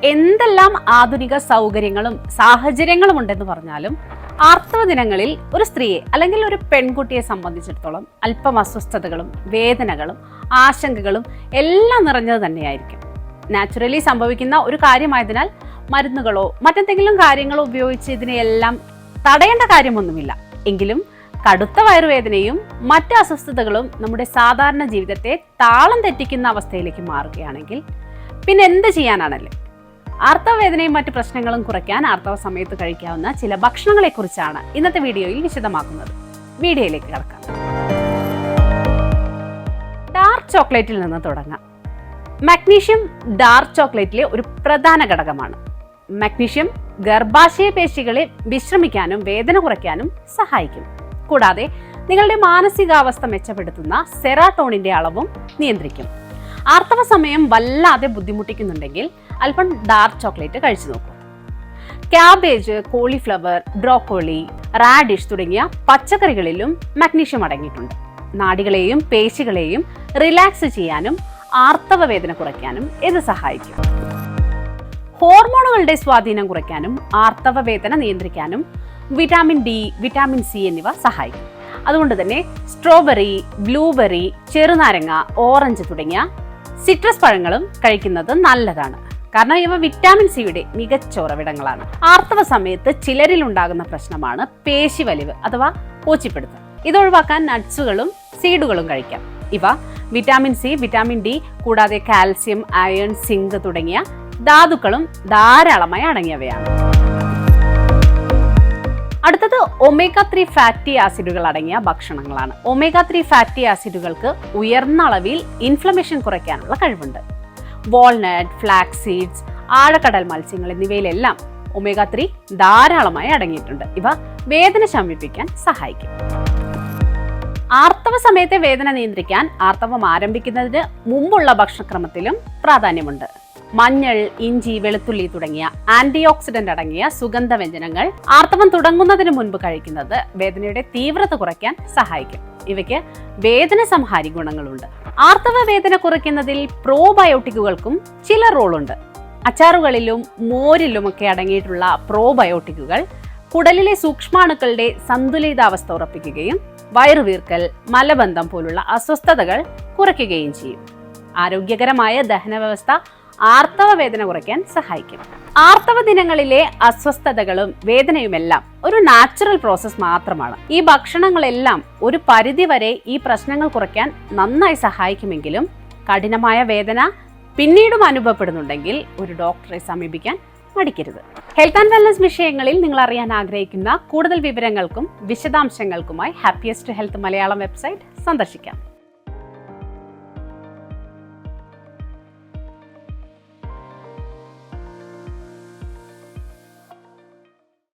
എന്തെല്ലാം ആധുനിക സൗകര്യങ്ങളും സാഹചര്യങ്ങളും ഉണ്ടെന്ന് പറഞ്ഞാലും ആർത്തവ ദിനങ്ങളിൽ ഒരു സ്ത്രീയെ അല്ലെങ്കിൽ ഒരു പെൺകുട്ടിയെ സംബന്ധിച്ചിടത്തോളം അല്പം അസ്വസ്ഥതകളും വേദനകളും ആശങ്കകളും എല്ലാം നിറഞ്ഞത് തന്നെയായിരിക്കും. നാച്ചുറലി സംഭവിക്കുന്ന ഒരു കാര്യമായതിനാൽ മരുന്നുകളോ മറ്റെന്തെങ്കിലും കാര്യങ്ങളോ ഉപയോഗിച്ച് ഇതിനെയെല്ലാം തടയേണ്ട കാര്യമൊന്നുമില്ല. എങ്കിലും കടുത്ത വയറുവേദനയും മറ്റ് അസ്വസ്ഥതകളും നമ്മുടെ സാധാരണ ജീവിതത്തെ താളം തെറ്റിക്കുന്ന അവസ്ഥയിലേക്ക് മാറുകയാണെങ്കിൽ പിന്നെ എന്ത് ചെയ്യാനാണല്ലേ? ആർത്തവവേദനയും മറ്റ് പ്രശ്നങ്ങളും കുറയ്ക്കാൻ ആർത്തവ സമയത്ത് കഴിക്കാവുന്ന ചില ഭക്ഷണങ്ങളെക്കുറിച്ചാണ് ഇന്നത്തെ വീഡിയോയിൽ വിശദമാക്കുന്നത്. വീഡിയോയിലേക്ക് കടക്കാം. ഡാർക്ക് ചോക്ലേറ്റിൽ നിന്ന് തുടങ്ങാം. മഗ്നീഷ്യം ഡാർക്ക് ചോക്ലേറ്റിലെ ഒരു പ്രധാന ഘടകമാണ്. മഗ്നീഷ്യം ഗർഭാശയ പേശികളെ വിശ്രമിക്കാനും വേദന കുറയ്ക്കാനും സഹായിക്കും. കൂടാതെ നിങ്ങളുടെ മാനസികാവസ്ഥ മെച്ചപ്പെടുത്തുന്ന സെറാട്ടോണിന്റെ അളവും നിയന്ത്രിക്കും. ആർത്തവ സമയം വല്ലാതെ ബുദ്ധിമുട്ടിക്കുന്നുണ്ടെങ്കിൽ അല്പം ഡാർക്ക് ചോക്ലേറ്റ് കഴിച്ചു നോക്കൂ. ക്യാബേജ്, കോളിഫ്ലവർ, ബ്രോക്കോളി, റാഡിഷ് തുടങ്ങിയ പച്ചക്കറികളിലും മഗ്നീഷ്യം അടങ്ങിയിട്ടുണ്ട്. നാഡികളെയും പേശികളെയും റിലാക്സ് ചെയ്യാനും ആർത്തവ വേദന കുറയ്ക്കാനും ഇത് സഹായിക്കും. ഹോർമോണുകളുടെ സ്വാധീനം കുറയ്ക്കാനും ആർത്തവ വേദന നിയന്ത്രിക്കാനും വിറ്റാമിൻ ഡി, വിറ്റാമിൻ സി എന്നിവ സഹായിക്കും. അതുകൊണ്ട് തന്നെ സ്ട്രോബെറി, ബ്ലൂബെറി, ചെറുനാരങ്ങ, ഓറഞ്ച് തുടങ്ങിയ സിട്രസ് പഴങ്ങളും കഴിക്കുന്നത് നല്ലതാണ്. കാരണം ഇവ വിറ്റാമിൻ സിയുടെ മികച്ച ഉറവിടങ്ങളാണ്. ആർത്തവ സമയത്ത് ചിലരിൽ ഉണ്ടാകുന്ന പ്രശ്നമാണ് പേശി വലിവ് അഥവാ പോച്ചിപ്പിടുത്തം. ഇതൊഴിവാക്കാൻ നട്ട്സുകളും സീഡുകളും കഴിക്കാം. ഇവ വിറ്റാമിൻ സി, വിറ്റാമിൻ ഡി കൂടാതെ കാൽസ്യം, അയൺ, സിങ്ക് തുടങ്ങിയ ധാതുക്കളും ധാരാളമായി അടങ്ങിയവയാണ്. അടുത്തത് ഒമേഗ 3 ഫാറ്റി ആസിഡുകൾ അടങ്ങിയ ഭക്ഷണങ്ങളാണ്. ഒമേഗ 3 ഫാറ്റി ആസിഡുകൾക്ക് ഉയർന്ന അളവിൽ ഇൻഫ്ലമേഷൻ കുറയ്ക്കാനുള്ള കഴിവുണ്ട്. വാൾനട്ട്, ഫ്ലാക്സ് സീഡ്സ്, ആഴക്കടൽ മത്സ്യങ്ങൾ എന്നിവയിലെല്ലാം ഒമേഗ 3 ധാരാളമായി അടങ്ങിയിട്ടുണ്ട്. ഇവ വേദന ശമിപ്പിക്കാൻ സഹായിക്കും. ആർത്തവ സമയത്തെ വേദന നിയന്ത്രിക്കാൻ ആർത്തവം ആരംഭിക്കുന്നതിന് മുമ്പുള്ള ഭക്ഷണക്രമത്തിലും പ്രാധാന്യമുണ്ട്. മഞ്ഞൾ, ഇഞ്ചി, വെളുത്തുള്ളി തുടങ്ങിയ ആന്റി ഓക്സിഡന്റ് അടങ്ങിയ സുഗന്ധവ്യഞ്ജനങ്ങൾ ആർത്തവം തുടങ്ങുന്നതിന് മുൻപ് കഴിക്കുന്നത് വേദനയുടെ തീവ്രത കുറയ്ക്കാൻ സഹായിക്കും. ഇവയ്ക്ക് വേദന സംഹാരി ഗുണങ്ങളുണ്ട്. ആർത്തവ വേദന കുറയ്ക്കുന്നതിൽ പ്രോബയോട്ടിക്കുകൾക്കും ചില റോളുണ്ട്. അച്ചാറുകളിലും മോരിലുമൊക്കെ അടങ്ങിയിട്ടുള്ള പ്രോബയോട്ടിക്കുകൾ കുടലിലെ സൂക്ഷ്മാണുക്കളുടെ സന്തുലിതാവസ്ഥ ഉറപ്പിക്കുകയും വയറുവീർക്കൽ, മലബന്ധം പോലുള്ള അസ്വസ്ഥതകൾ കുറയ്ക്കുകയും ചെയ്യും. ആരോഗ്യകരമായ ദഹന വ്യവസ്ഥ ആർത്തവ വേദന കുറയ്ക്കാൻ സഹായിക്കും. ആർത്തവ ദിനങ്ങളിലെ അസ്വസ്ഥതകളും വേദനയുമെല്ലാം ഒരു നാച്ചുറൽ പ്രോസസ് മാത്രമാണ്. ഈ ഭക്ഷണങ്ങളെല്ലാം ഒരു പരിധി വരെ ഈ പ്രശ്നങ്ങൾ കുറയ്ക്കാൻ നന്നായി സഹായിക്കുമെങ്കിലും കഠിനമായ വേദന പിന്നീടും അനുഭവപ്പെടുന്നുണ്ടെങ്കിൽ ഒരു ഡോക്ടറെ സമീപിക്കാൻ മടിക്കരുത്. ഹെൽത്ത് ആൻഡ് വെൽനസ് വിഷയങ്ങളിൽ നിങ്ങൾ അറിയാൻ ആഗ്രഹിക്കുന്ന കൂടുതൽ വിവരങ്ങൾക്കും വിശദാംശങ്ങൾക്കുമായി ഹാപ്പിയസ്റ്റ് ഹെൽത്ത് മലയാളം വെബ്സൈറ്റ് സന്ദർശിക്കാം.